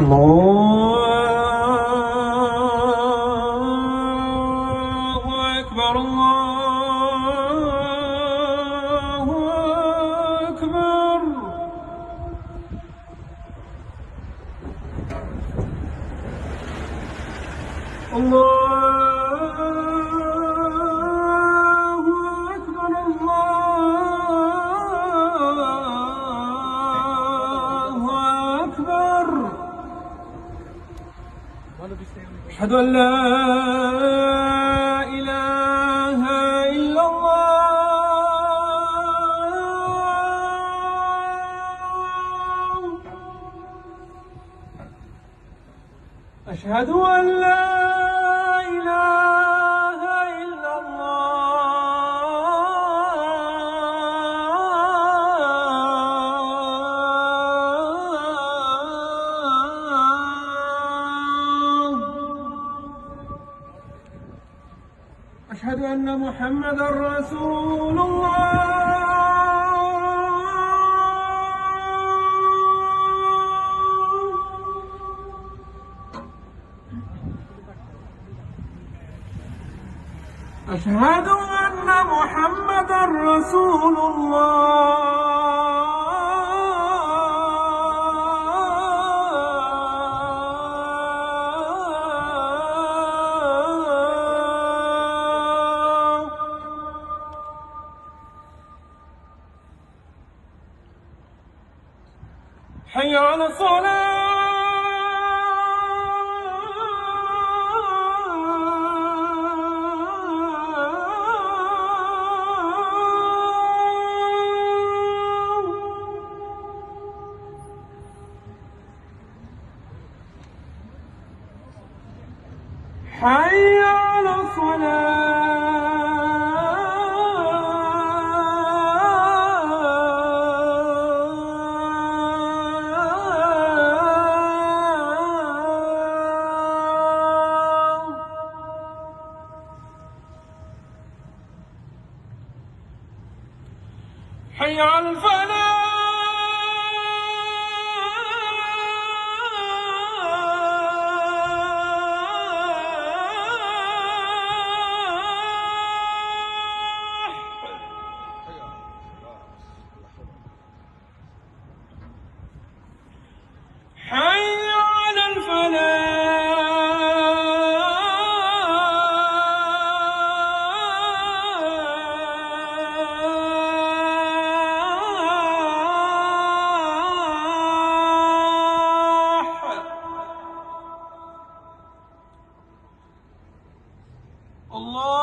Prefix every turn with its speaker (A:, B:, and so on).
A: الله أكبر الله أكبر. الله أكبر الله أكبر. أشهد أن لا إله إلا الله. أشهد أن لا إله إلا الله. أشهد أن محمدًا رسول الله. أشهد أن محمدًا رسول الله. حي على الصلاة. حي على الصلاة. حي على الفلاح. حي على الفلاح. الله